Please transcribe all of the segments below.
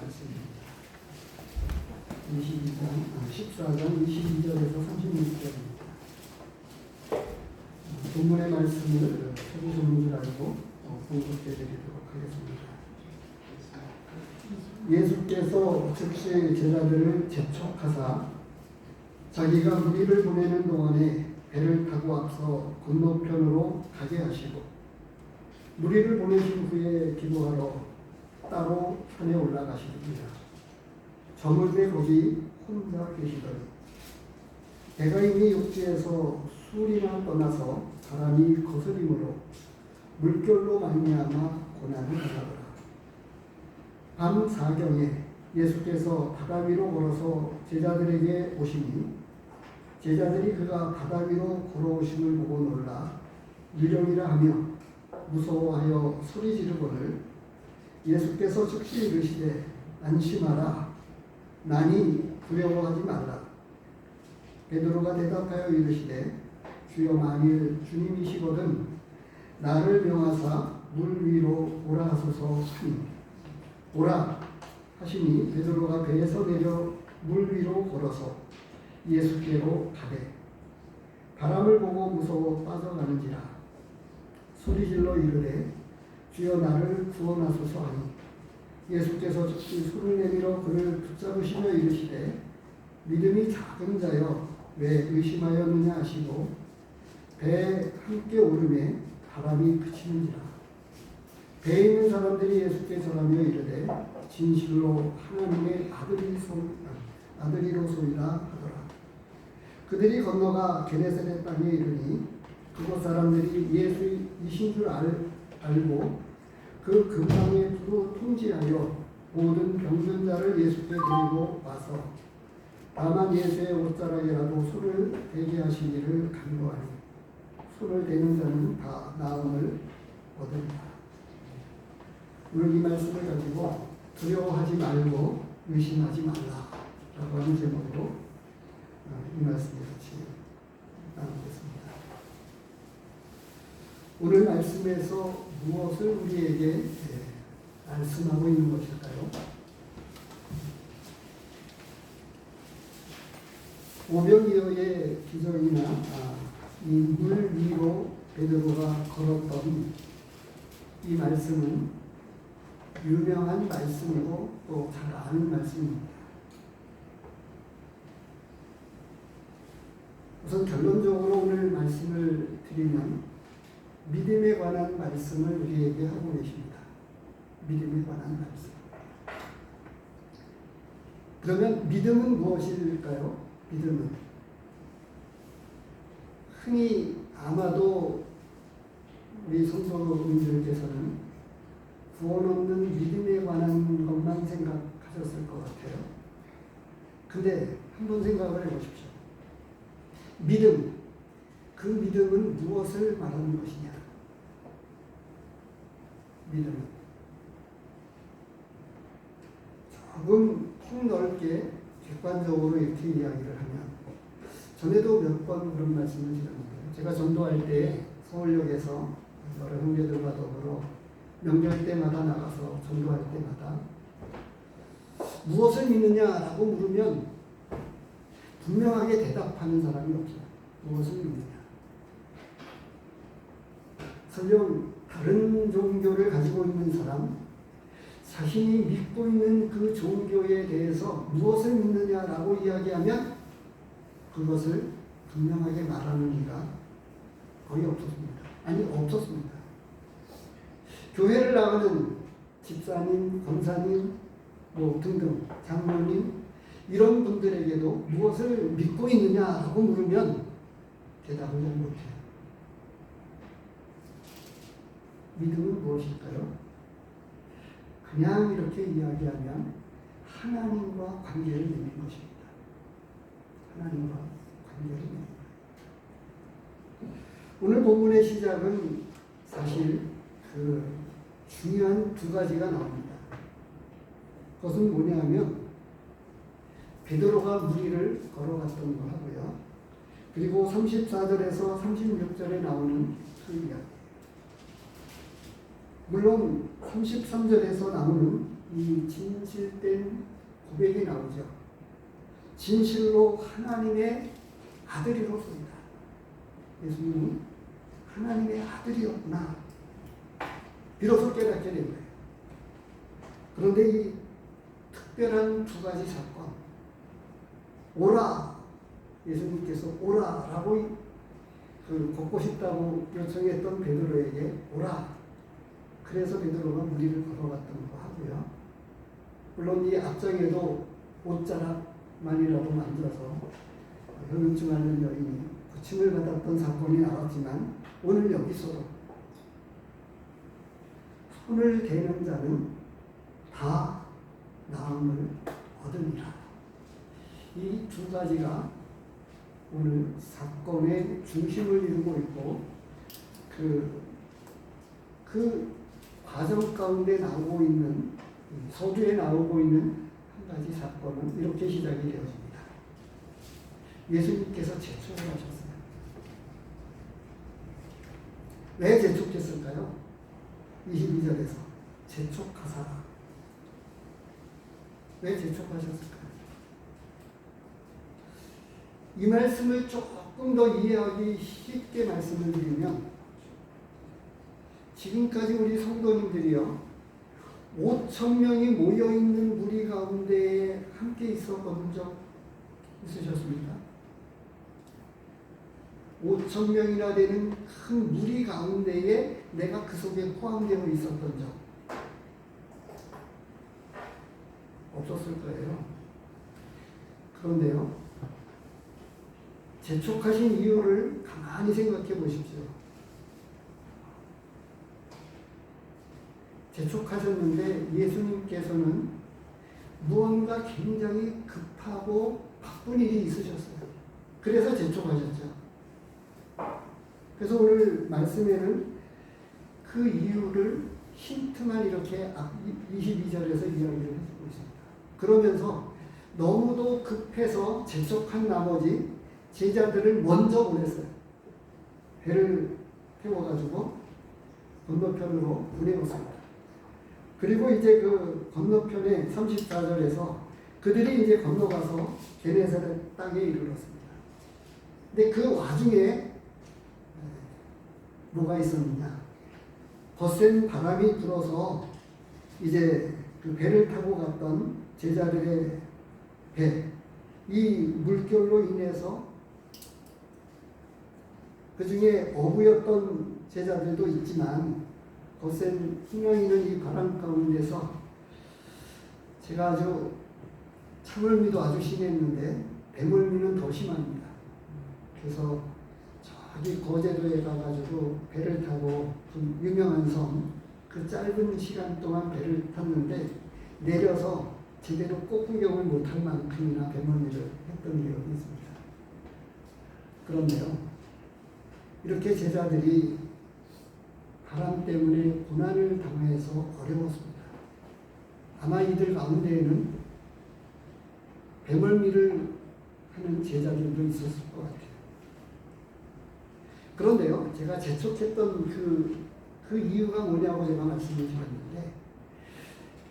말씀입니다. 14장 22절에서 36절입니다. 본문의 말씀을 표기 좋은 줄 알고 공독해 드리도록 하겠습니다. 예수께서 즉시 제자들을 재촉하사 자기가 무리를 보내는 동안에 배를 타고 앞서 건너편으로 가게 하시고 무리를 보내신 후에 기도하러 따로 산에 올라가시더니라. 저물때 거기 혼자 계시더니 배가 이미 육지에서 수리나 떠나서 바람이 거스림으로 물결로 말미암아 고난을 당하더라. 밤 4경에 예수께서 바다 위로 걸어서 제자들에게 오시니 제자들이 그가 바다 위로 걸어오심을 보고 놀라 유령이라 하며 무서워하여 소리 지르거늘 예수께서 즉시 이르시되 안심하라 나니 두려워하지 말라. 베드로가 대답하여 이르시되 주여 만일 주님이시거든 나를 명하사 물 위로 오라 하소서 하니 오라 하시니 베드로가 배에서 내려 물 위로 걸어서 예수께로 가되 바람을 보고 무서워 빠져가는지라 소리질러 이르되 주여 나를 구원하소서 하니 예수께서 즉시 손을 내밀어 그를 붙잡으시며 이르시되 믿음이 작은 자여 왜 의심하였느냐 하시고 배에 함께 오르매 바람이 그치는지라. 배에 있는 사람들이 예수께 절하며 이르되 진실로 하나님의 아들이로소이라 하더라. 그들이 건너가 게네사렛 땅에 이르니 그곳 사람들이 예수이신 줄 알고 그 근방에 두루 통지하여 모든 병든 자를 예수께 데리고 와서 다만 예수의 옷자락이라도 손을 대게 하시기를 간구하니 손을 대는 자는 다 나음을 얻으리라. 오늘 이 말씀을 가지고 두려워하지 말고 의심하지 말라 라고 하는 제목으로 이 말씀을 같이 나누겠습니다. 오늘 말씀에서 무엇을 우리에게 말씀하고 있는 것일까요? 오병이어의 기적이나 이 물 위로 베드로가 걸었던 이 말씀은 유명한 말씀이고 또 잘 아는 말씀입니다. 우선 결론적으로 오늘 말씀을 드리면 믿음에 관한 말씀을 우리에게 하고 계십니다. 믿음에 관한 말씀. 그러면 믿음은 무엇일까요? 믿음은 흔히 아마도 우리 성도님들께서는 구원 없는 믿음에 관한 것만 생각하셨을 것 같아요. 근데 한번 생각을 해보십시오. 믿음, 그 믿음은 무엇을 말하는 것이냐? 믿음은 조금 폭넓게 객관적으로 이렇게 이야기를 하면 전에도 몇 번 그런 말씀을 드렸는데요. 제가 전도할 때 서울역에서 여러 형제들과 더불어 명절 때마다 나가서 전도할 때마다 무엇을 믿느냐라고 물으면 분명하게 대답하는 사람이 없어요. 무엇을 믿느냐? 설령 다른 종교를 가지고 있는 사람, 자신이 믿고 있는 그 종교에 대해서 무엇을 믿느냐라고 이야기하면 그것을 분명하게 말하는 이가 거의 없었습니다. 아니, 없었습니다. 교회를 나가는 집사님, 권사님, 등등, 장로님, 이런 분들에게도 무엇을 믿고 있느냐라고 물으면 대답을 잘 못해요. 믿음은 무엇일까요? 그냥 이렇게 이야기하면 하나님과 관계를 맺는 것입니다. 하나님과 관계를 맺는 거예요. 오늘 본문의 시작은 사실 그 중요한 두 가지가 나옵니다. 그것은 뭐냐 하면 베드로가 무리를 걸어갔던 거 하고요. 그리고 34절에서 36절에 나오는 그 이야기. 물론 33절에서 나오는 이 진실된 고백이 나오죠. 진실로 하나님의 아들이로소이다. 예수님은 하나님의 아들이었구나. 비로소 깨닫게 된 거예요. 그런데 이 특별한 두 가지 사건, 오라, 예수님께서 오라라고 걷고 싶다고 요청했던 베드로에게 오라. 그래서 베드로가 무리를 걸어갔던 거 하고요. 물론 이 앞장에도 옷자락만이라도 만져서 혈루증 앓는 여인이 고침을 받았던 사건이 나왔지만 오늘 여기서도 손을 대는 자는 다 나음을 얻으리라. 이 두 가지가 오늘 사건의 중심을 이루고 있고 그 과정 가운데 나오고 있는 서두에 나오고 있는 한 가지 사건은 이렇게 시작이 되어집니다. 예수님께서 재촉을 하셨어요. 왜 재촉했을까요? 22절에서 재촉하사라. 왜 재촉하셨을까요? 이 말씀을 조금 더 이해하기 쉽게 말씀을 드리면 지금까지 우리 성도님들이요 5,000명이 모여있는 무리 가운데에 함께 있었던 적 있으셨습니까? 5,000명이나 되는 큰 무리 가운데에 내가 그 속에 포함되어 있었던 적 없었을 거예요. 그런데요 재촉하신 이유를 가만히 생각해 보십시오. 재촉하셨는데 예수님께서는 무언가 굉장히 급하고 바쁜 일이 있으셨어요. 그래서 재촉하셨죠. 그래서 오늘 말씀에는 그 이유를 힌트만 이렇게 22절에서 이야기를 해주고 있습니다. 그러면서 너무도 급해서 재촉한 나머지 제자들을 먼저 보냈어요. 배를 태워가지고 건너편으로 보내었습니다. 그리고 이제 그 건너편에 34절에서 그들이 이제 건너가서 게네사렛 땅에 이르렀습니다. 근데 그 와중에 뭐가 있었느냐? 거센 바람이 불어서 이제 그 배를 타고 갔던 제자들의 배, 이 물결로 인해서 그 중에 어부였던 제자들도 있지만 거센 풍랑 있는 이 바람 가운데서 제가 아주 차멀미도 아주 심했는데 배멀미는 더 심합니다. 그래서 저기 거제도에 가가지고 배를 타고 좀 유명한 섬, 그 짧은 시간 동안 배를 탔는데 내려서 제대로 꽃구경을 못할 만큼이나 배멀미를 했던 기억이 있습니다. 그런데요, 이렇게 제자들이 바람 때문에 고난을 당해서 어려웠습니다. 아마 이들 가운데에는 배멀미를 하는 제자들도 있었을 것 같아요. 그런데요, 제가 재촉했던 그 이유가 뭐냐고 제가 말씀을 드렸는데,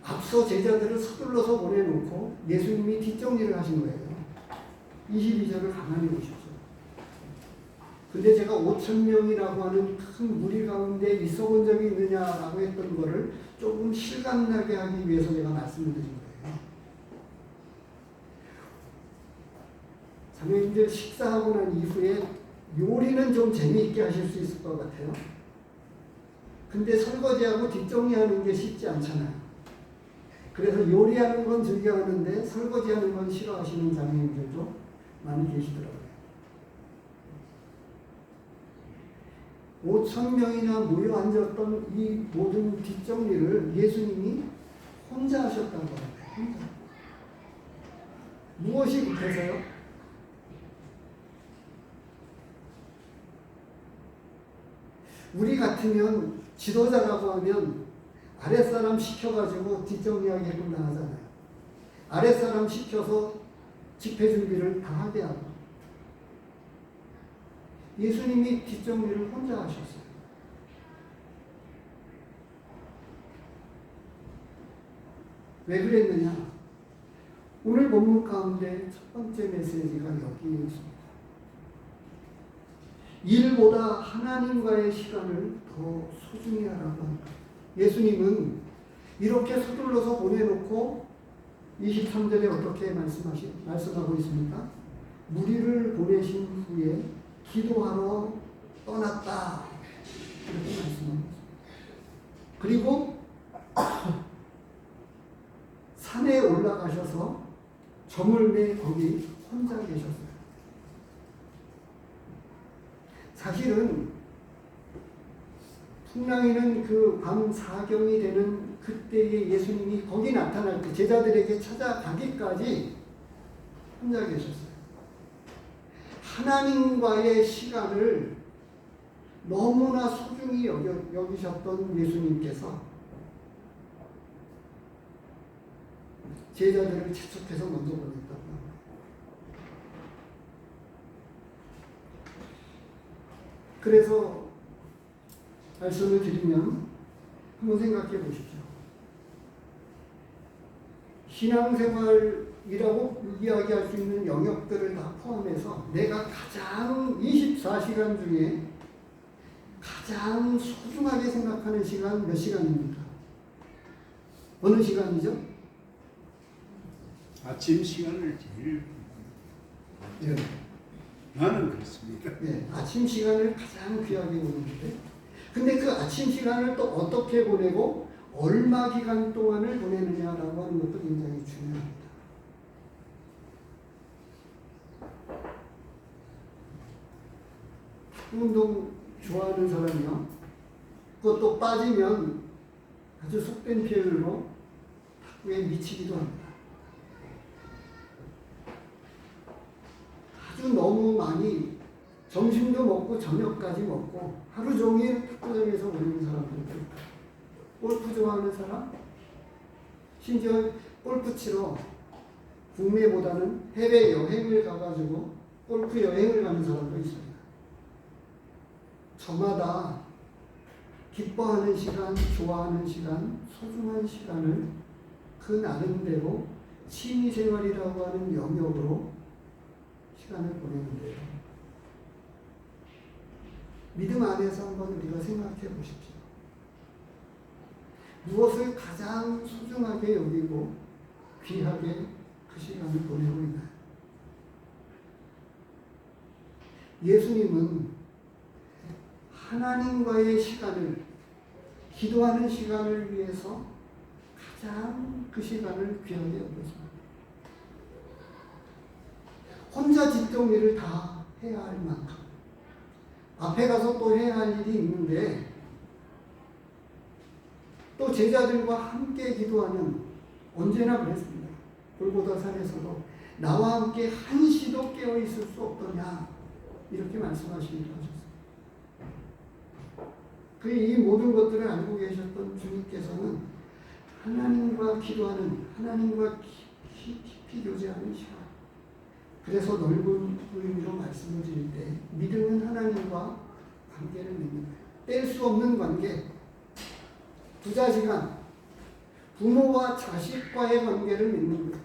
앞서 제자들을 서둘러서 보내놓고 예수님이 뒷정리를 하신 거예요. 22절을 가만히 보십시오. 근데 제가 5,000명이라고 하는 큰 무리 가운데 있어 본 적이 있느냐라고 했던 거를 조금 실감나게 하기 위해서 제가 말씀을 드린 거예요. 자매님들 식사하고 난 이후에 요리는 좀 재미있게 하실 수 있을 것 같아요. 근데 설거지하고 뒷정리하는 게 쉽지 않잖아요. 그래서 요리하는 건 즐겨하는데 설거지하는 건 싫어하시는 자매님들도 많이 계시더라고요. 5,000명이나 모여 앉았던 이 모든 뒷정리를 예수님이 혼자 하셨다고 합니다. 혼자. 무엇이 급해서요? 우리 같으면 지도자라고 하면 아랫사람 시켜가지고 뒷정리하게끔 나가잖아요. 아랫사람 시켜서 집회 준비를 다 하게 하고. 예수님이 뒷정리를 혼자 하셨어요. 왜 그랬느냐? 오늘 본문 가운데 첫 번째 메시지가 여기 있습니다. 일보다 하나님과의 시간을 더 소중히 하라고 합니다. 예수님은 이렇게 서둘러서 보내놓고 23절에 어떻게 말씀하고 있습니까? 무리를 보내신 후에 기도하러 떠났다. 이렇게 말씀하고 있습니다. 그리고 산에 올라가셔서 저물매 거기 혼자 계셨어요. 사실은 풍랑이는 그 밤 사경이 되는 그때에 예수님이 거기 나타날 때 제자들에게 찾아가기까지 혼자 계셨어요. 하나님과의 시간을 너무나 소중히 여기셨던 예수님께서 제자들을 채촉해서 먼저 보냈다고 합니다. 그래서 말씀을 드리면 한번 생각해 보십시오. 신앙생활이라고 이야기할 수 있는 영역들을 다 포함해서 내가 가장 24시간 중에 가장 소중하게 생각하는 시간 몇 시간입니까? 어느 시간이죠? 아침 시간을 제일 네. 나는 그렇습니다. 네, 아침 시간을 가장 귀하게 보는데, 근데 그 아침 시간을 또 어떻게 보내고 얼마 기간 동안을 보내느냐라고 하는 것도 굉장히 중요합니다. 운동 좋아하는 사람이요, 그것도 빠지면 아주 속된 표현으로 탁구에 미치기도 합니다. 아주 너무 많이 점심도 먹고 저녁까지 먹고 하루 종일 탁구장에서 보내는 사람들도 있다. 골프 좋아하는 사람? 심지어 골프 치러 국내보다는 해외 여행을 가가지고 골프 여행을 가는 사람도 있습니다. 저마다 기뻐하는 시간, 좋아하는 시간, 소중한 시간을 그 나름대로 취미생활이라고 하는 영역으로 시간을 보내는데요. 믿음 안에서 한번 우리가 생각해 보십시오. 무엇을 가장 소중하게 여기고 귀하게 그 시간을 보내고 있나요? 예수님은 하나님과의 시간을, 기도하는 시간을 위해서 가장 그 시간을 귀하게 여겼습니다. 혼자 뒷정리를 다 해야 할 만큼 앞에 가서 또 해야 할 일이 있는데, 또 제자들과 함께 기도하는, 언제나 그랬습니다. 골고다 산에서도 나와 함께 한시도 깨어 있을 수 없더냐, 이렇게 말씀하시기도 하셨습니다. 이 모든 것들을 알고 계셨던 주님께서는 하나님과 기도하는, 하나님과 깊이 교제하는 시간, 그래서 넓은 의미로 말씀을 드릴 때 믿음은 하나님과 관계를 맺는 거예요. 뗄 수 없는 관계, 부자지간 부모와 자식과의 관계를 맺는 거예요.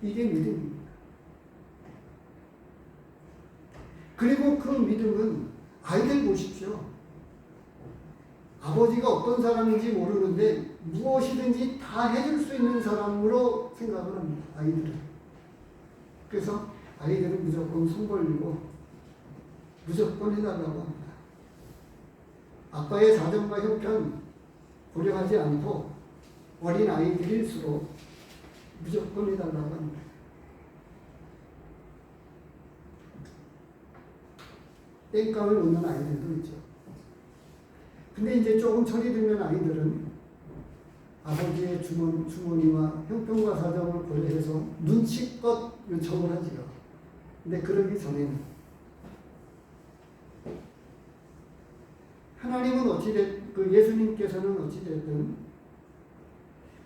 이게 믿음입니다. 그리고 그 믿음은 아이들 보십시오. 아버지가 어떤 사람인지 모르는데 무엇이든지 다 해줄 수 있는 사람으로 생각을 합니다. 아이들은. 그래서 아이들은 무조건 손 벌리고 무조건 해달라고 합니다. 아빠의 사정과 형편 고려하지 않고 어린 아이들일수록 무조건 해달라고 합니다. 땡깡을 놓는 아이들도 있죠. 근데 이제 조금 철이 들면 아이들은 아버지의 주머니와 형편과 사정을 고려해서 눈치껏 요청을 하지요. 근데 그러기 전에는 하나님은 예수님께서는 어찌됐든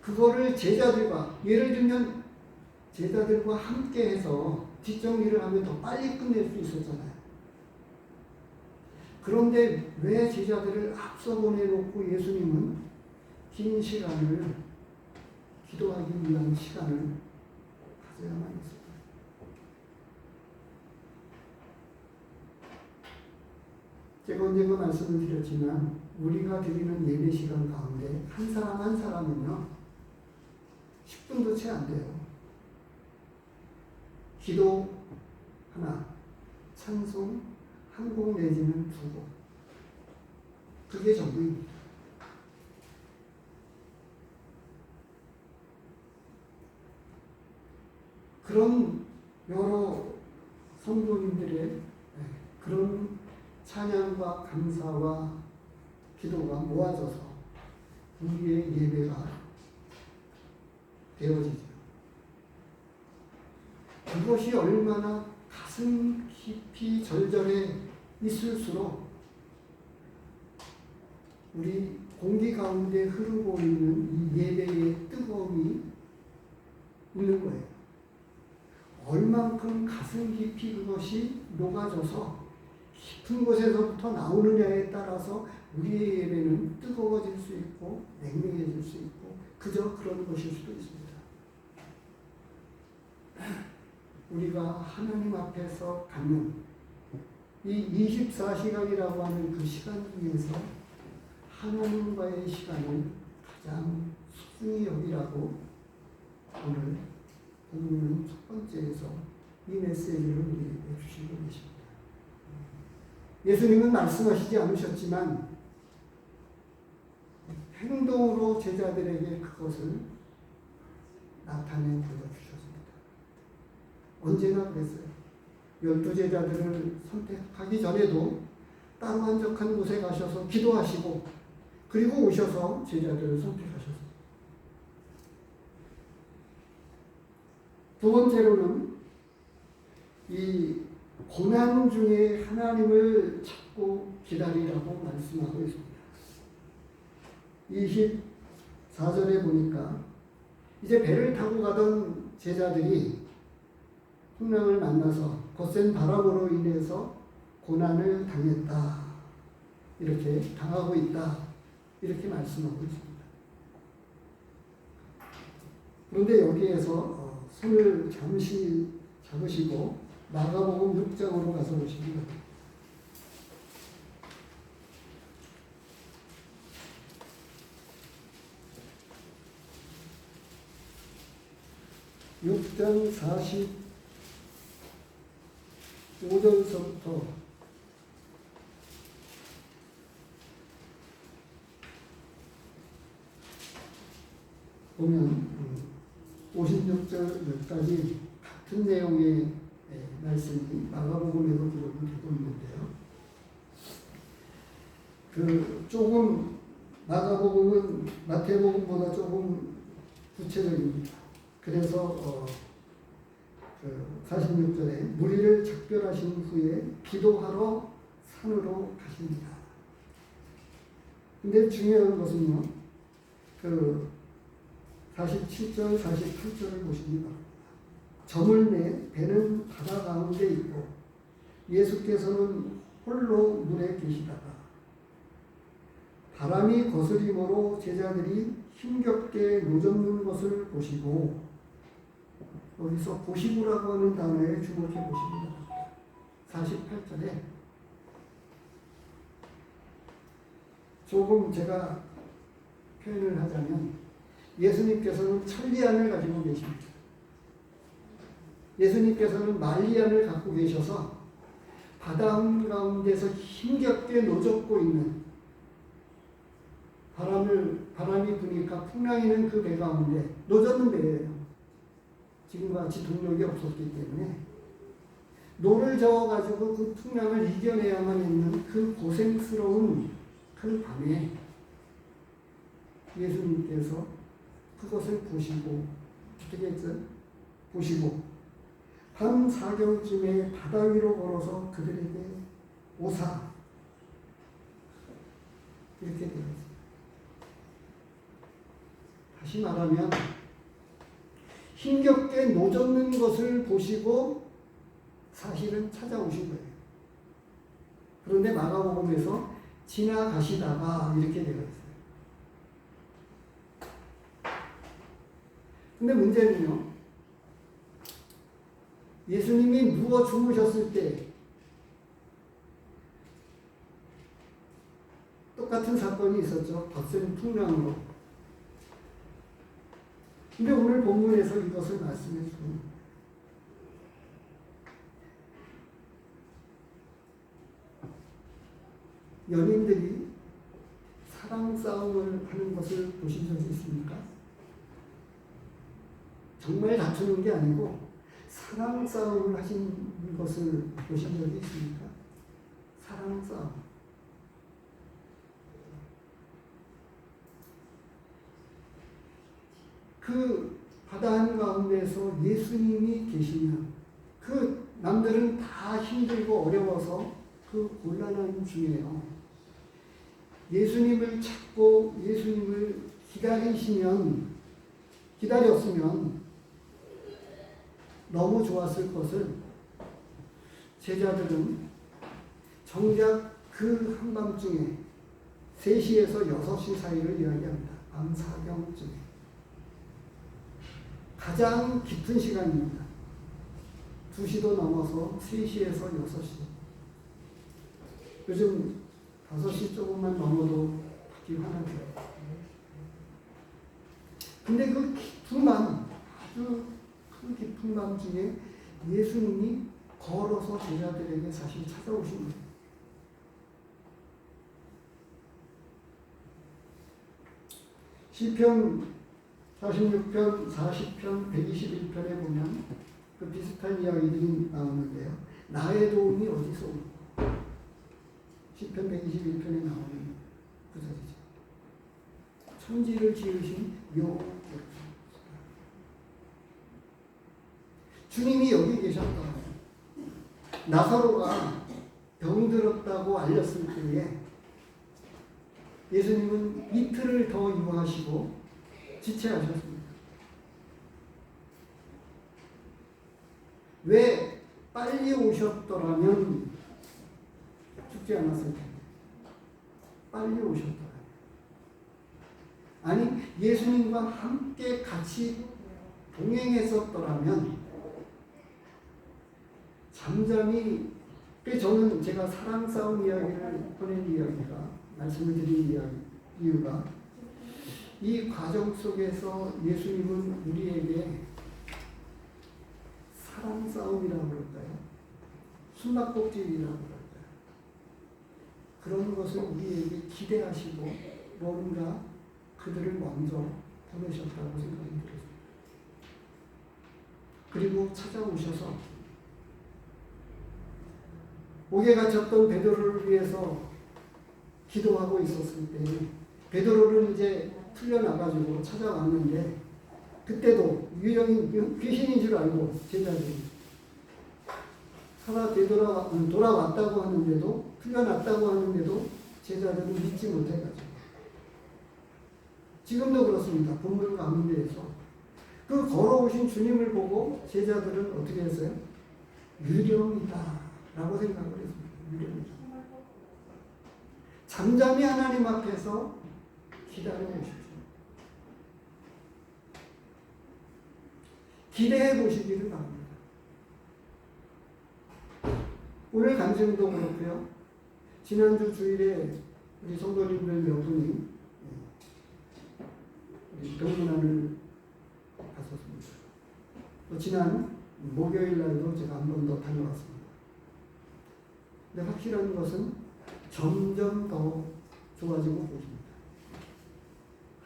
그거를 제자들과, 예를 들면 제자들과 함께 해서 뒷정리를 하면 더 빨리 끝낼 수 있었잖아요. 그런데 왜 제자들을 앞서 보내놓고 예수님은 긴 시간을 기도하기 위한 시간을 가져야만 있습니다. 제가 언젠가 말씀을 드렸지만 우리가 드리는 예배 시간 가운데 한 사람 한 사람은요 10분도 채 안 돼요. 기도 하나, 찬송 한 곡 내지는 두 곡, 그게 전부입니다. 그런 여러 성도님들의 그런 찬양과 감사와 기도가 모아져서 우리의 예배가 되어지죠. 그것이 얼마나 가슴 깊이 절절해 있을수록 우리 공기 가운데 흐르고 있는 이 예배의 뜨거움이 있는 거예요. 얼만큼 가슴 깊이 그것이 녹아져서 깊은 곳에서부터 나오느냐에 따라서 우리의 예배는 뜨거워질 수 있고 냉랭해질 수 있고 그저 그런 것일 수도 있습니다. 우리가 하나님 앞에서 갖는 이 24시간이라고 하는 그 시간 중에서 하나님과의 시간을 가장 소중히 여기라고 오늘 본문은 첫 번째에서 이 메시지를 우리에게 주시고 계십니다. 예수님은 말씀하시지 않으셨지만 행동으로 제자들에게 그것을 나타내 보여주셨습니다. 언제나 그랬어요. 12제자들을 선택하기 전에도 따로 한적한 곳에 가셔서 기도하시고 그리고 오셔서 제자들을 선택하셨습니다. 두 번째로는 이 고난 중에 하나님을 찾고 기다리라고 말씀하고 있습니다. 24절에 보니까 이제 배를 타고 가던 제자들이 풍랑을 만나서 거센 바람으로 인해서 고난을 당했다. 이렇게 당하고 있다. 이렇게 말씀하고 있습니다. 그런데 여기에서 손을 잠시 잡으시고 마가복음 6장으로 가서 보십니다. (6장 45절서부터) 보면 56절까지 같은 내용의 말씀이 마가복음에도 기록이 되고 있는데요. 조금 마가복음은 마태복음보다 조금 구체적입니다. 그래서 46절에 무리를 작별하신 후에 기도하러 산으로 가십니다. 근데 중요한 것은요. 47절, 48절을 보십니다. 저물매 배는 바다 가운데 있고 예수께서는 홀로 물에 계시다가 바람이 거스림으로 제자들이 힘겹게 노젓는 것을 보시고, 여기서 보시고라고 하는 단어에 주목해 보십니다. 48절에 조금 제가 표현을 하자면 예수님께서는 천리안을 가지고 계십니다. 예수님께서는 만리안을 갖고 계셔서 바다 가운데서 힘겹게 노젓고 있는 바람이 부니까 풍랑이는 그 배 가운데 노젓는 배예요. 지금과 같이 동력이 없었기 때문에 노를 저어가지고 그 풍랑을 이겨내야만 했는 그 고생스러운 그 밤에 예수님께서 그것을 보시고 어떻게 했죠? 보시고 밤 4경쯤에 바다 위로 걸어서 그들에게 오사 이렇게 되어 있습니다. 다시 말하면 힘겹게 노젓는 것을 보시고 사실은 찾아오신 거예요. 그런데 마가복음에서 지나가시다가 이렇게 되어 있어요. 근데 문제는요, 예수님이 누워 주무셨을 때 똑같은 사건이 있었죠. 덧셈 풍랑으로. 근데 오늘 본문에서 이것을 말씀해 줍니다. 연인들이 사랑 싸움을 하는 것을 보신 적이 있습니까? 정말 다투는 게 아니고 사랑 싸움을 하신 것을 보신 적이 있습니까? 사랑 싸움. 그 바다 한가운데서 예수님이 계시면 그 남들은 다 힘들고 어려워서 그 곤란한 중에요. 예수님을 찾고 예수님을 기다렸으면 너무 좋았을 것을 제자들은 정작 그 한밤중에 3시에서 6시 사이를 이야기합니다. 밤 4경쯤에. 가장 깊은 시간입니다. 2시도 넘어서 3시에서 6시. 요즘 5시 조금만 넘어도 받기 화나죠. 근데 그 깊은 밤, 아주 그 깊은 밤 중에 예수님이 걸어서 제자들에게 사실 찾아오신 거예요. 시편 46편, 40편, 121편에 보면 그 비슷한 이야기들이 나오는데요. 나의 도움이 어디서 오고? 시편 121편에 나오는 구절이죠. 천지를 지으신 여호와께서. 주님이 여기 계셨다. 나사로가 병들었다고 알렸을 때에 예수님은 이틀을 더 유하시고 지체하셨습니다. 왜 빨리 오셨더라면 죽지 않았을 텐데. 빨리 오셨더라면. 아니, 예수님과 함께 같이 동행했었더라면 잠잠히, 저는 제가 사랑 싸움 이야기를 꺼낸 이야기가, 말씀을 드린 이유가 이 과정 속에서 예수님은 우리에게 사랑 싸움이라고 그럴까요? 숨바꼭질이라고 그럴까요? 그런 것을 우리에게 기대하시고 뭔가 그들을 먼저 보내셨다고 생각이 들었습니다. 그리고 찾아오셔서 옥에 갇혔던 베드로를 위해서 기도하고 있었을 때 베드로는 이제 풀려나가지고 찾아왔는데 그때도 유령이 귀신인 줄 알고 제자들이 돌아왔다고 하는데도, 풀려났다고 하는데도 제자들은 믿지 못해가지고 지금도 그렇습니다. 본문 가운데에서 그 걸어오신 주님을 보고 제자들은 어떻게 했어요? 유령이다 라고 생각을 했습니다. 유령이다. 잠잠히 하나님 앞에서 기다려 보십시오. 기대해 보시기를 바랍니다. 오늘 간증도 그렇고요. 지난주 주일에 우리 성도님들 몇 분이 병문안을 갔었습니다. 또 지난 목요일 날도 제가 한 번 더 다녀왔습니다. 근데 확실한 것은 점점 더 좋아지고 계십니다.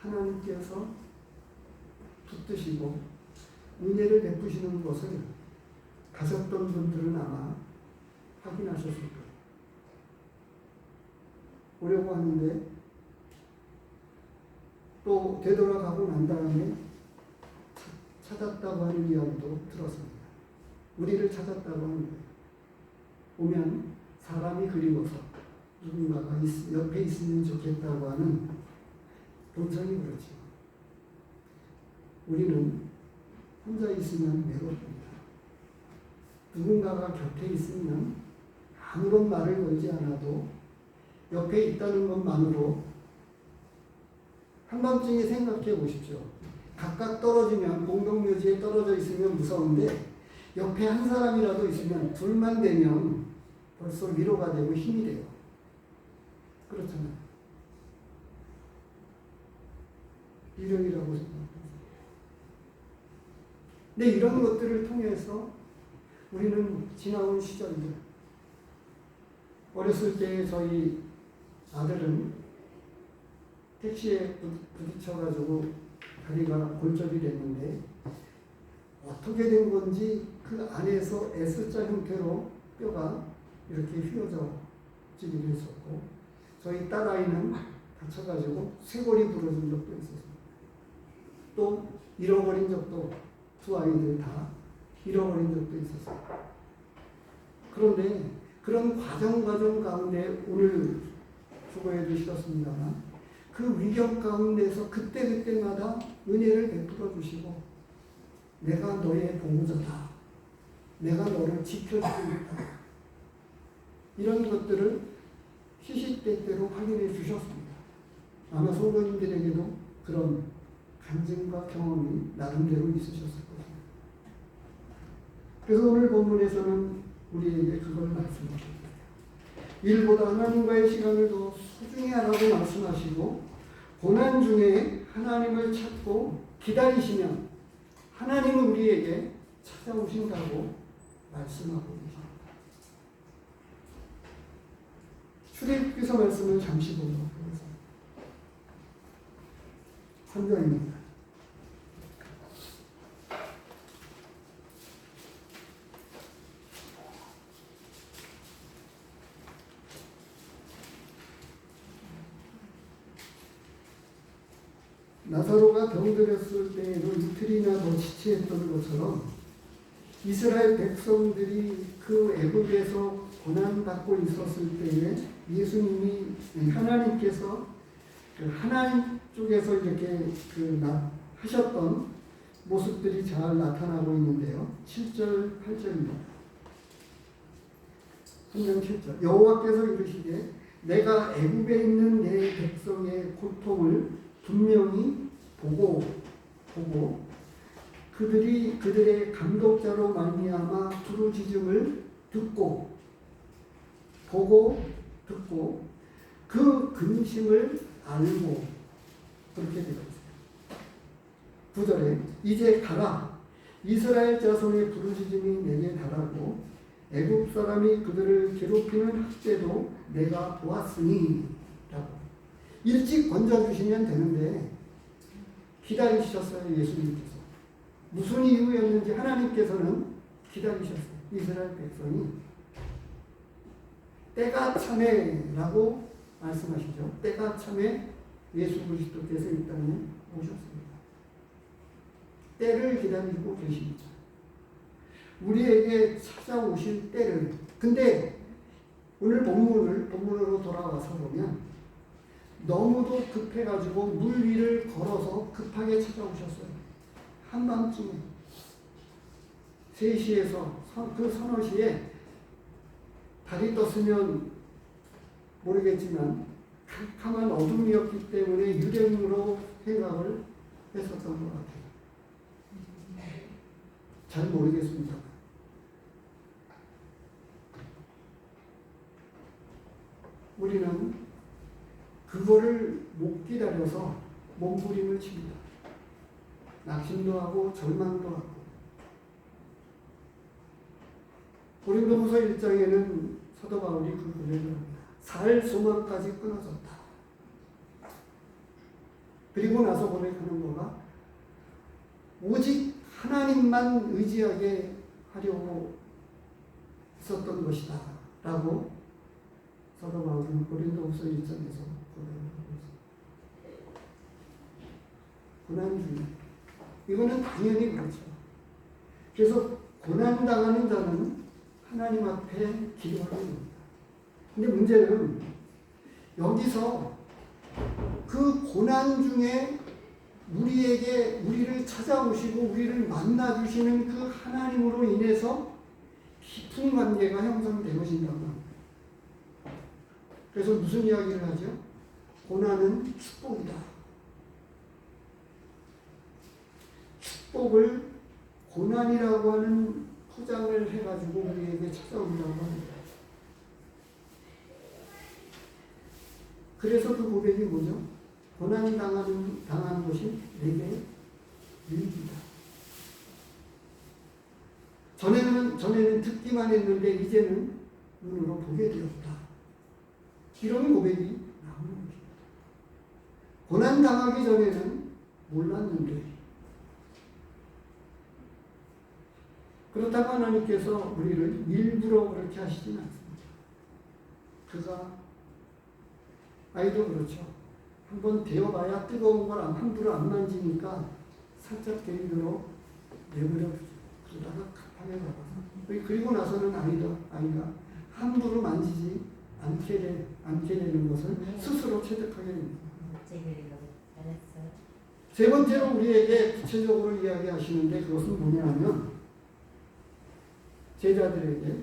하나님께서 붙드시고 은혜를 베푸시는 것을 가셨던 분들은 아마 확인하셨을 거예요. 오려고 하는데 또 되돌아가고 난 다음에 찾았다고 하는 이야기도 들었습니다. 우리를 찾았다고 하는 거예요. 오면 사람이 그리워서 누군가가 옆에 있으면 좋겠다고 하는 동성이 그렇죠. 우리는 혼자 있으면 외롭습니다. 누군가가 곁에 있으면 아무런 말을 걸지 않아도 옆에 있다는 것만으로 한밤중에 생각해 보십시오. 각각 떨어지면 공동묘지에 떨어져 있으면 무서운데 옆에 한 사람이라도 있으면 둘만 되면 벌써 위로가 되고 힘이 돼요. 그렇잖아요. 유령이라고 생각합니다. 근데 이런 것들을 통해서 우리는 지나온 시절들, 어렸을 때 저희 아들은 택시에 부딪혀가지고 다리가 골절이 됐는데 어떻게 된 건지 그 안에서 S자 형태로 뼈가 이렇게 휘어져지기도 했었고, 저희 딸아이는 다쳐가지고 쇄골이 부러진 적도 있었습니다. 또 잃어버린 적도, 두 아이들 다 잃어버린 적도 있었어요. 그런데 그런 과정 가운데 오늘 수고해 주셨습니다만 그 위경 가운데서 그때마다 은혜를 베풀어 주시고, 내가 너의 보호자다, 내가 너를 지켜주겠다, 이런 것들을 시시때때로 확인해 주셨습니다. 아마 성도님들에게도 그런 간증과 경험이 나름대로 있으셨을 것입니다. 그래서 오늘 본문에서는 우리에게 그걸 말씀하십니다. 일보다 하나님과의 시간을 더 소중히 하라고 말씀하시고, 고난 중에 하나님을 찾고 기다리시면 하나님은 우리에게 찾아오신다고 말씀하고 계십니다. 출애굽기서 말씀을 잠시 보도록 하겠습니다. 3절입니다. 나사로가 병들었을 때에도 이틀이나 더 지체했던 것처럼 이스라엘 백성들이 그 애굽에서 고난받고 있었을 때에 예수님이 하나님께서 그 하나님 쪽에서 이렇게 하셨던 모습들이 잘 나타나고 있는데요. 7절, 8절입니다. 3장 7절. 여호와께서 이르시되 내가 애굽에 있는 내 백성의 고통을 분명히 보고 그들의 감독자로 말미암아 부르짖음을 듣고 그 근심을 알고, 그렇게 되어 있어요. 9절에 이제 가라, 이스라엘 자손의 부르짖음이 내게 달하고 애굽 사람이 그들을 괴롭히는 학대도 내가 보았으니 라고. 일찍 건져주시면 되는데 기다리셨어요. 예수님께서 무슨 이유였는지 하나님께서는 기다리셨어요. 이스라엘 백성이 때가 참에라고 말씀하시죠. 때가 참에 예수 그리스도께서 이 땅에 오셨습니다. 때를 기다리고 계십니다. 우리에게 찾아오실 때를. 근데 오늘 본문으로 돌아와서 보면 너무도 급해가지고 물 위를 걸어서 급하게 찾아오셨어요. 한밤중에 3시에서 그 서너 시에 달이 떴으면 모르겠지만 캄캄한 어둠이었기 때문에 유령으로 생각을 했었던 것 같아요. 잘 모르겠습니다. 우리는 그거를 못 기다려서 몸부림을 칩니다. 낙심도 하고 절망도 하고. 고린도후서 1장에는 사도 바울이 그 고백을 합니다. 살 소망까지 끊어졌다. 그리고 나서 고백하는 거가 오직 하나님만 의지하게 하려고 있었던 것이다 라고 사도 바울은 고린도후서 1장에서 고백하고 있습니다. 고난 중에 이거는 당연히 그렇죠. 그래서 고난당하는 자는 하나님 앞에 기도하는 겁니다. 근데 문제는 여기서 그 고난 중에 우리를 찾아오시고 우리를 만나주시는 그 하나님으로 인해서 깊은 관계가 형성되어진다고 합니다. 그래서 무슨 이야기를 하죠? 고난은 축복이다. 축복을 고난이라고 하는 포장을 해가지고 우리에게 찾아온다고 합니다. 그래서 그 고백이 뭐죠? 고난 당하는 것이 내게 유익이다. 전에는 듣기만 했는데 이제는 눈으로 보게 되었다. 이런 고백이 나오는 것입니다. 고난 당하기 전에는 몰랐는데, 그렇다고 하나님께서 우리를 일부러 그렇게 하시진 않습니다. 그가 아이도 그렇죠. 한번 데워봐야 뜨거운 걸 함부로 안 만지니까 살짝 데리도록 내버려두죠. 그러다가 급하게 잡아서. 그리고 나서는 아이가 함부로 만지지 않게 되는 것을 스스로 체득하게 됩니다. 세 번째로 우리에게 구체적으로 이야기하시는데 그것은 뭐냐면 제자들에게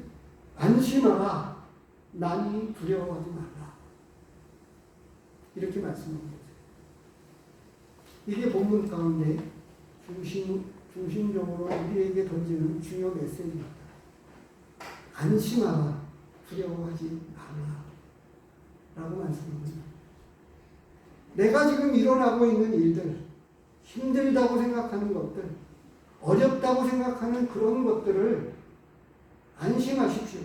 안심하라, 난이 두려워하지 말라, 이렇게 말씀하는 거죠. 이게 본문 가운데 중심적으로 우리에게 던지는 중요 메시지입니다. 안심하라, 두려워하지 말라 라고 말씀합니다. 내가 지금 일어나고 있는 일들, 힘들다고 생각하는 것들, 어렵다고 생각하는 그런 것들을 안심하십시오.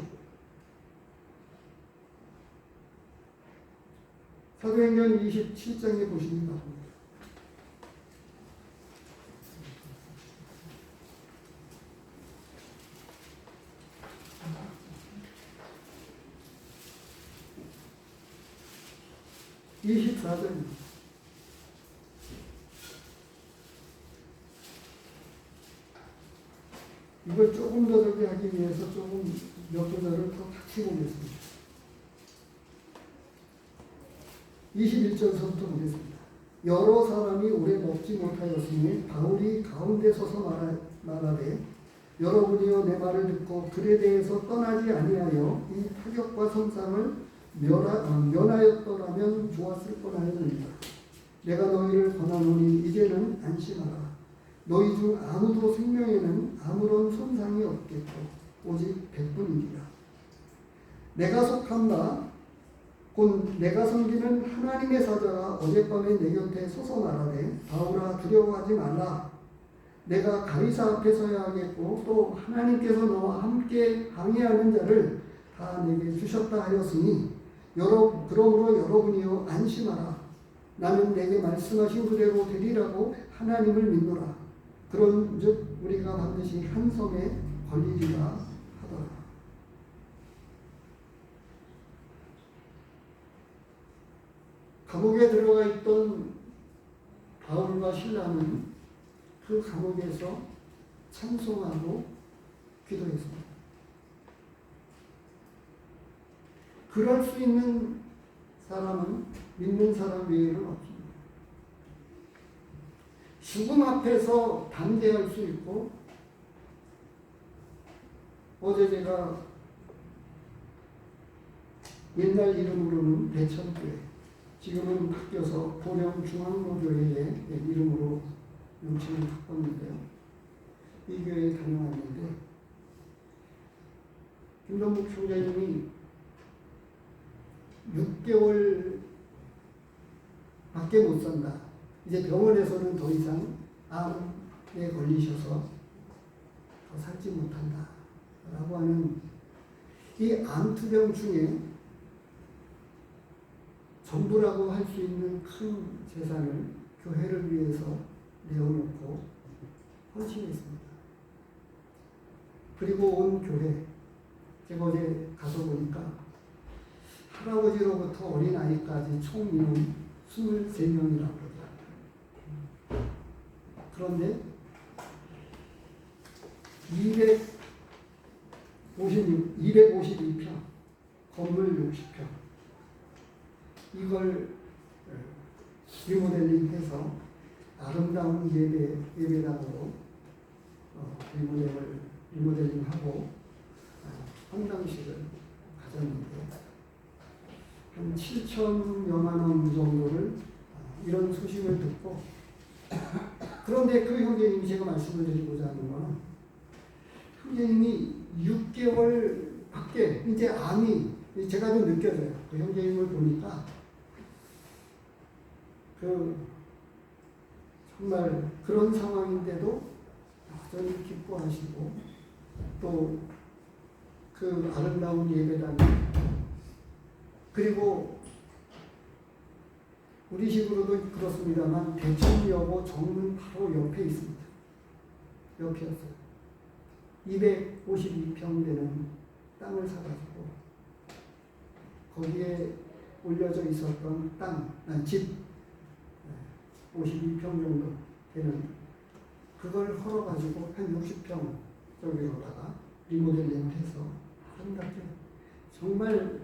사도행전 27장에 보시기 바랍니다. 이걸 조금 더 저기 하기 위해서 조금 몇 구절을 더 같이 보겠습니다. 21절서부터 보겠습니다. 여러 사람이 오래 먹지 못하였으니 바울이 가운데 서서 말하되 여러분이여 내 말을 듣고 글에 대해서 떠나지 아니하여 이 타격과 손상을 면하였더라면 좋았을 뻔하였느니라. 내가 너희를 권하노니 이제는 안심하라. 너희 중 아무도 생명에는 아무런 손상이 없겠고 오직 백분이니라. 내가 속한 바 곧 내가 섬기는 하나님의 사자가 어젯밤에 내 곁에 서서 말하되 바울아 두려워하지 말라. 내가 가이사 앞에 서야 하겠고 또 하나님께서 너와 함께 항해하는 자를 다 내게 주셨다 하였으니 그러므로 여러분이여 안심하라. 나는 내게 말씀하신 그대로 되리라고 하나님을 믿노라. 그런즉 우리가 반드시 한 섬에 걸리리라 하더라. 감옥에 들어가 있던 바울과 실라는 그 감옥에서 찬송하고 기도했습니다. 그럴 수 있는 사람은 믿는 사람 외에는 없습니다. 죽음 앞에서 담대할 수 있고, 어제 제가 옛날 이름으로는 대천교회, 지금은 바뀌어서 보령중앙로교회의 이름으로 명칭을 바꿨는데요. 이 교회에 다녀왔는데 김동국 총장님이 6개월 밖에 못 산다. 이제 병원에서는 더 이상 암에 걸리셔서 더 살지 못한다 라고 하는 이 암투병 중에 전부라고 할 수 있는 큰 재산을 교회를 위해서 내어놓고 헌신했습니다. 그리고 온 교회, 제가 어제 가서 보니까 할아버지로부터 어린아이까지 총 인원 23명이라고 그러더라고요. 그런데 252평, 건물 60평, 이걸 리모델링해서 아름다운 예배당으로 리모델링하고 헌당식을 가졌는데 한 7천여만 원 정도를 이런 소식을 듣고 그런데 그 형제님이 제가 말씀을 드리고자 하는 거는 형제님이 6개월 밖에 이제 암이 제가 좀 느껴져요. 그 형제님을 보니까 정말 그런 상황인데도 여전히 기뻐하시고 또 그 아름다운 예배당 그리고 우리식으로도 그렇습니다만 대천여고 정문 바로 옆에 있습니다. 옆이었어요. 252평 되는 땅을 사가지고 거기에 올려져 있었던 집 52평 정도 되는 그걸 헐어가지고 한 60평 정도로다가 리모델링 해서 아름답게 정말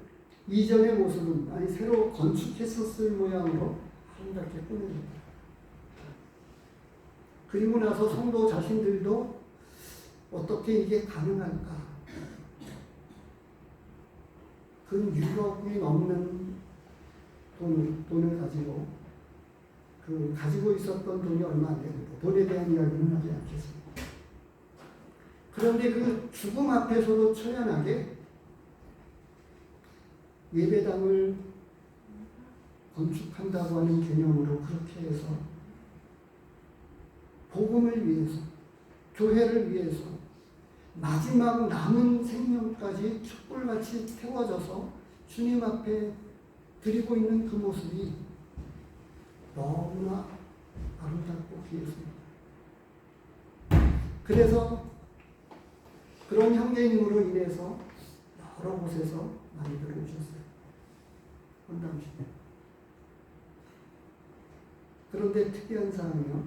이전의 모습은 아니 새로 건축했었을 모양으로 아름답게 꾸며집니다. 그리고 나서 성도 자신들도 어떻게 이게 가능할까? 그 6억이 넘는 돈을 가지고 가지고 있었던 돈이 얼마 안 되는데 돈에 대한 이야기는 하지 않겠습니다. 그런데 그 죽음 앞에서도 처연하게 예배당을 건축한다고 하는 개념으로 그렇게 해서 복음을 위해서 교회를 위해서 마지막 남은 생명까지 촛불같이 태워져서 주님 앞에 드리고 있는 그 모습이 너무나 아름답고 귀했습니다. 그래서 그런 형제님으로 인해서 여러 곳에서 많이들 오셨어요. 헌담시에. 그런데 특이한 사항이요.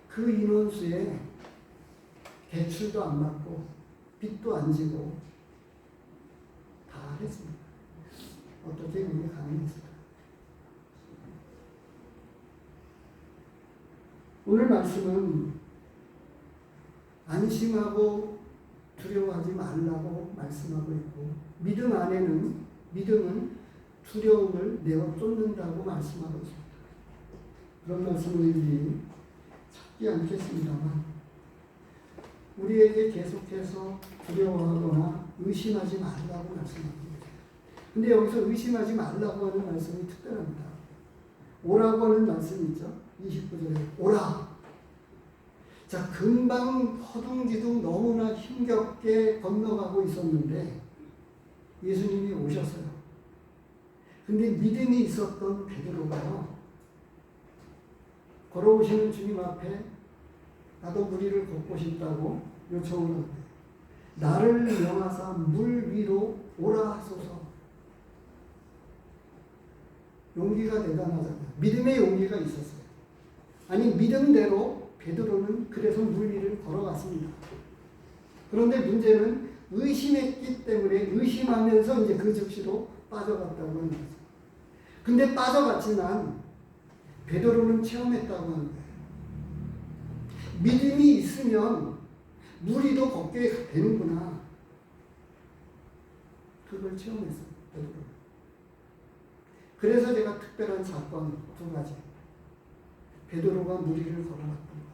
그 인원수에 대출도 안 받고 빚도 안 지고 다 했습니다. 어떻게 그게 가능했을까? 오늘 말씀은 안심하고 두려워하지 말라고 말씀하고 있고 믿음 안에는 믿음은 두려움을 내어 쫓는다고 말씀하고 있습니다. 그런 말씀을 우리 찾지 않겠습니다만 우리에게 계속해서 두려워하거나 의심하지 말라고 말씀합니다. 근데 여기서 의심하지 말라고 하는 말씀이 특별합니다. 오라고 하는 말씀이 있죠. 29절에 오라. 자, 금방 허둥지둥 너무나 힘겹게 건너가고 있었는데 예수님이 오셨어요. 근데 믿음이 있었던 베드로가요. 걸어오시는 주님 앞에 나도 무리를 걷고 싶다고 요청을 합니다. 나를 명하사 물 위로 오라 하소서. 용기가 대단하잖아요. 믿음의 용기가 있었어요. 아니 믿음대로 베드로는 그래서 물 위를 걸어갔습니다. 그런데 문제는 의심했기 때문에 의심하면서 이제 그 즉시로 빠져갔다고 하는 거죠. 근데 빠져갔지만 베드로는 체험했다고 하는 거예요. 믿음이 있으면 무리도 걷게 되는구나. 그걸 체험했어요. 베드로. 그래서 제가 특별한 사건 두 가지. 베드로가 무리를 걸어갔던 것.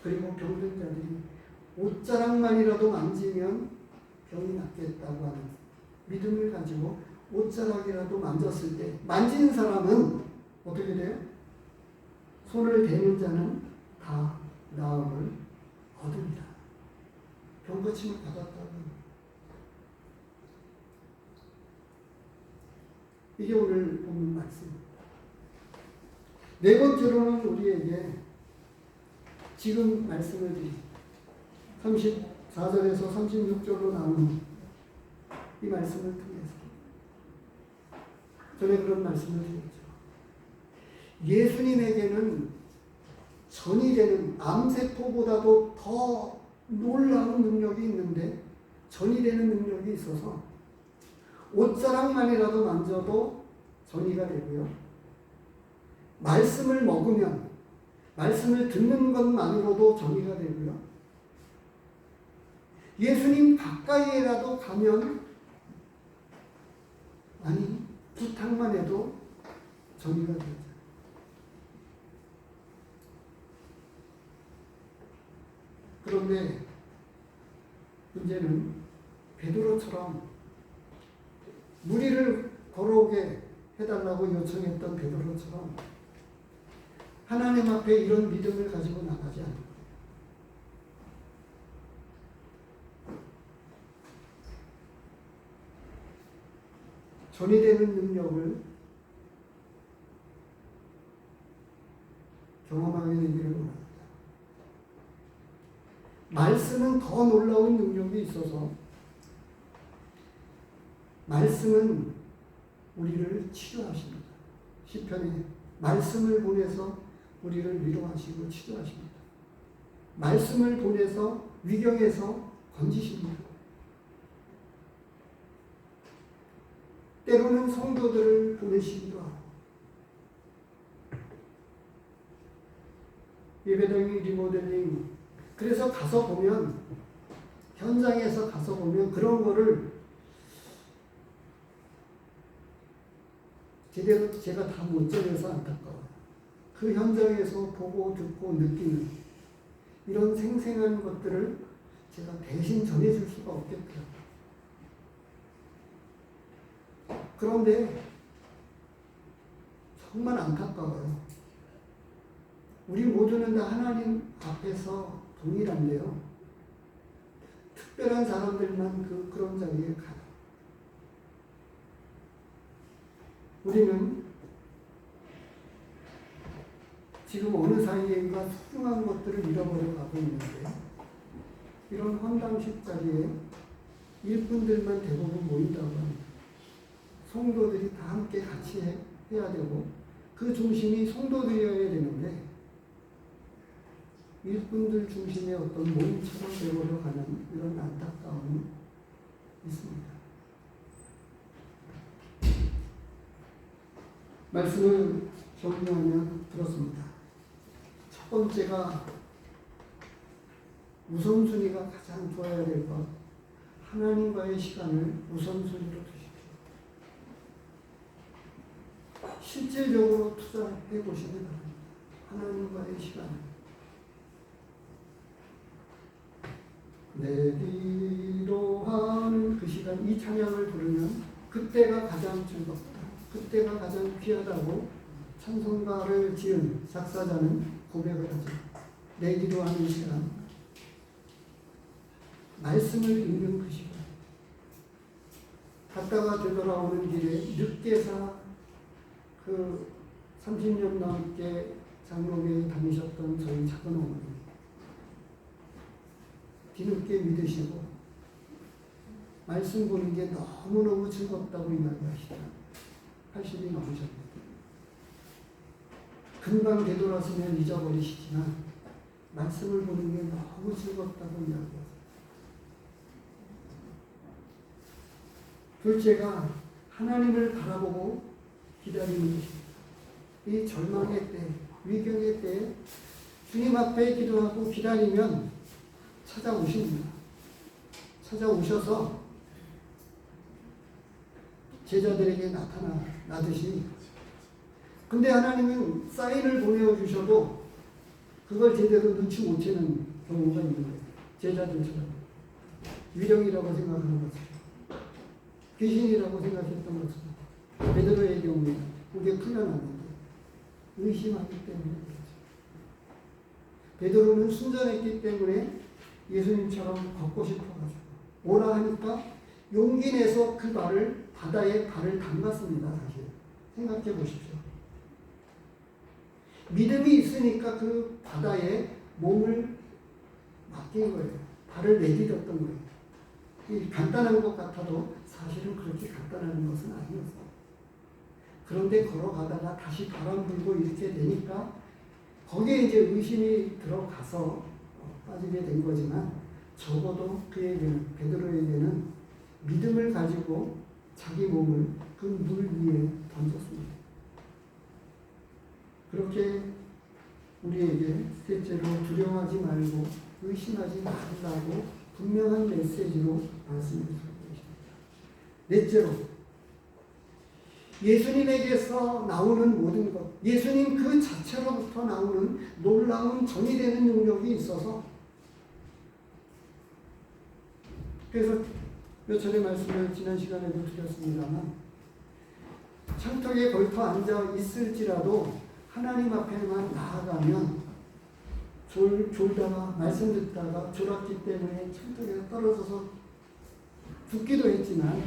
그리고 병든 자들이 옷자락만이라도 만지면 병이 낫겠다고 하는 믿음을 가지고 옷자락이라도 만졌을 때 만진 사람은 어떻게 돼요? 손을 대는 자는 다 나음을 얻습니다. 병고침을 받았다고. 이게 오늘 보는 말씀입니다. 네 번째로는 우리에게 지금 말씀을 드린 34절에서 36절로 나오는 이 말씀을 통해서 전에 그런 말씀을 드렸죠. 예수님에게는 전이 되는 암세포보다도 더 놀라운 능력이 있는데 전이 되는 능력이 있어서 옷자락만이라도 만져도 전이가 되고요. 말씀을 먹으면 말씀을 듣는 것만으로도 전이가 되고요. 예수님 가까이에라도 가면 아니 부탁만 해도 전이가 되죠. 그런데 문제는 베드로처럼 무리를 걸어오게 해달라고 요청했던 베드로처럼 하나님 앞에 이런 믿음을 가지고 나가지 않는 거예요. 전이 되는 능력을 경험하게 되기를 원합니다. 말씀은 더 놀라운 능력이 있어서 말씀은 우리를 치료하십니다. 시편에 말씀을 보내서 우리를 위로하시고 치료하십니다. 말씀을 보내서 위경에서 건지십니다. 때로는 성도들을 보내시기도 하고 예배당의 리모델링 그래서 가서 보면 현장에서 가서 보면 그런 거를 제대로 제가 다 못 전해서 안타까워요. 그 현장에서 보고 듣고 느끼는 이런 생생한 것들을 제가 대신 전해줄 수가 없겠고요. 그런데 정말 안타까워요. 우리 모두는 다 하나님 앞에서 동일한데요. 특별한 사람들만 그런 자리에 가요. 우리는 지금 어느 사이에인가 소중한 것들을 잃어버려 가고 있는데 이런 황당식 자리에 일꾼들만 대부분 모인다고 합니다. 성도들이 다 함께 같이 해야 되고 그 중심이 성도들이어야 되는데 일꾼들 중심의 어떤 모임처럼 되어버려 가는 이런 안타까움이 있습니다. 말씀을 정리하면 그렇습니다. 첫 번째가 우선순위가 가장 좋아야 될 것, 하나님과의 시간을 우선순위로 두십시오. 실질적으로 투자해 보시기 바랍니다. 하나님과의 시간을. 내리로 하는 그 시간, 이 찬양을 부르면 그때가 가장 즐겁다. 그때가 가장 귀하다고 찬송가를 지은 작사자는 고백을 하죠. 내기도 하는 시간, 말씀을 읽는 그 시간, 갔다가 되돌아오는 길에 늦게사 그 30년 넘게 장로교에 다니셨던 저희 작은 어머니 뒤늦게 믿으시고 말씀 보는 게 너무너무 즐겁다고 이야기하시다. 80이 넘으셨는데 금방 되돌아서면 잊어버리시지만 말씀을 보는 게 너무 즐겁다고 이야기하세요. 둘째가 하나님을 바라보고 기다리는 것입니다. 이 절망의 때, 위경의 때 주님 앞에 기도하고 기다리면 찾아오십니다. 찾아오셔서 제자들에게 나타나듯이. 근데 하나님은 사인을 보내주셔도 그걸 제대로 눈치 못 채는 경우가 있는 거예요. 제자들처럼. 위령이라고 생각하는 것처럼. 귀신이라고 생각했던 것처럼. 베드로의 경우에 그게 풀려났는데 의심하기 때문에 그렇죠. 베드로는 순전했기 때문에 예수님처럼 걷고 싶어가지고 오라 하니까 용기 내서 그 바다에 발을 담갔습니다. 사실 생각해 보십시오. 믿음이 있으니까 그 바다에 몸을 맡긴 거예요. 발을 내디뎠던 거예요. 이 간단한 것 같아도 사실은 그렇게 간단한 것은 아니었어요. 그런데 걸어가다가 다시 바람 불고 이렇게 되니까 거기에 이제 의심이 들어가서 빠지게 된 거지만 적어도 그에게는, 베드로에게는 믿음을 가지고 자기 몸을 그 물 위에 던졌습니다. 그렇게 우리에게 셋째로 두려워하지 말고 의심하지 말라고 분명한 메시지로 말씀해주고 계십니다. 넷째로 예수님에게서 나오는 모든 것, 예수님 그 자체로부터 나오는 놀라운 전이 되는 능력이 있어서 그래서 몇 차례 말씀을 지난 시간에도 드렸습니다만 창턱에 걸터 앉아 있을지라도 하나님 앞에만 나아가면 졸다가 말씀 듣다가 졸았기 때문에 창턱에 떨어져서 죽기도 했지만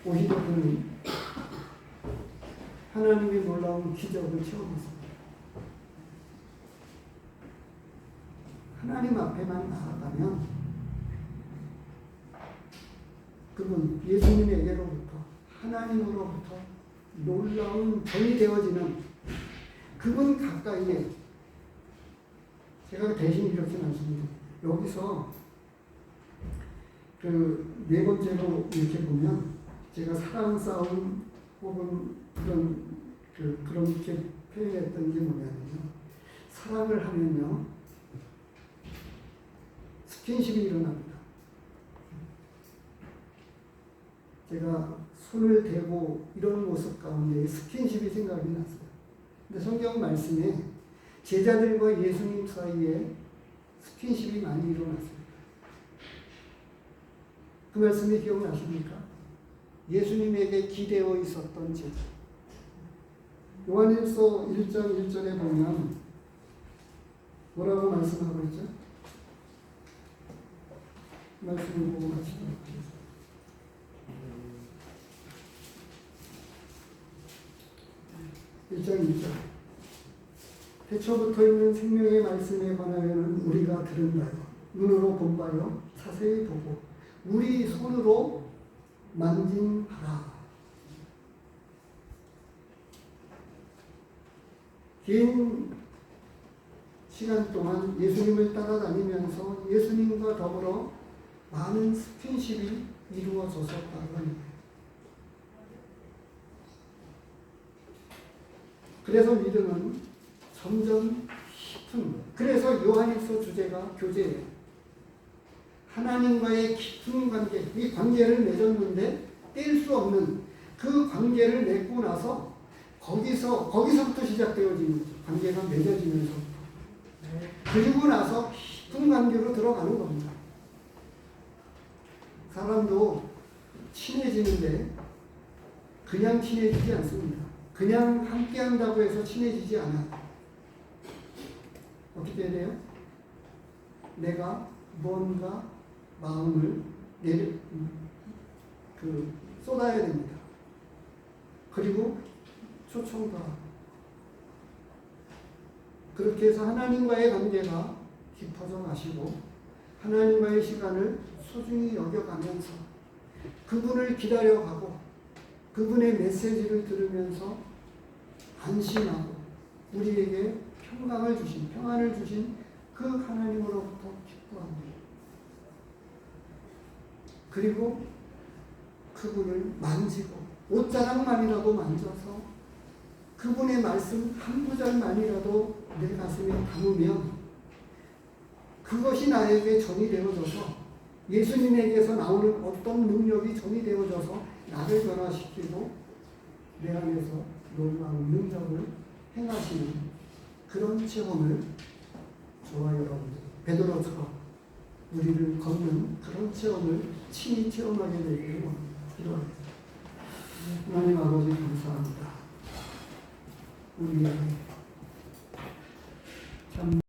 오히려 그는 하나님의 놀라운 기적을 체험했습니다. 하나님 앞에만 나아가면 그분 예수님에게로부터 하나님으로부터 놀라운 전이 되어지는 그분 가까이에 제가 대신 이렇게 말씀드립니다. 여기서 그 네 번째로 이렇게 보면 제가 사랑 싸움 혹은 그렇게 표현했던 게 뭐냐면요. 사랑을 하면요. 스킨십이 일어납니다. 제가 손을 대고 이런 모습 가운데 스킨십이 생각이 났어요. 근데 성경 말씀에 제자들과 예수님 사이에 스킨십이 많이 일어났습니다. 그 말씀이 기억나십니까? 예수님에게 기대어 있었던 제자. 요한일서 1장 1절에 보면 뭐라고 말씀하고 있죠? 말씀을 보고 마치도록 하겠습니다. 1장 2절. 태초부터 있는 생명의 말씀에 관하여는 우리가 들은 바요 눈으로 본 바요 자세히 보고 우리 손으로 만진 바라. 긴 시간 동안 예수님을 따라다니면서 예수님과 더불어 많은 스킨십이 이루어졌었다고 합니다. 그래서 믿음은 점점 깊은, 그래서 요한일서 주제가 교제예요. 하나님과의 깊은 관계, 이 관계를 맺었는데 뗄 수 없는 그 관계를 맺고 나서 거기서부터 시작되어지는 거죠. 관계가 맺어지면서부터. 그리고 나서 깊은 관계로 들어가는 겁니다. 사람도 친해지는데 그냥 친해지지 않습니다. 그냥 함께 한다고 해서 친해지지 않아요. 어떻게 해야 돼요? 내가 뭔가 마음을 쏟아야 됩니다. 그리고 초청도 하고. 그렇게 해서 하나님과의 관계가 깊어져 가시고 하나님과의 시간을 소중히 여겨가면서 그분을 기다려가고 그분의 메시지를 들으면서 안심하고 우리에게 평안을 주신 그 하나님으로부터 기뻐합니다. 그리고 그분을 만지고 옷자락만이라도 만져서 그분의 말씀 한 구절만이라도 내 가슴에 담으면 그것이 나에게 전이 되어져서 예수님에게서 나오는 어떤 능력이 전이 되어져서 나를 변화시키고 내 안에서 놀라운 능력을 행하시는 그런 체험을 저와 여러분들 베드로처럼 우리를 걷는 그런 체험을 친히 체험하게 되기를 기도합니다. 하나님 아버지 감사합니다. 우리에게 참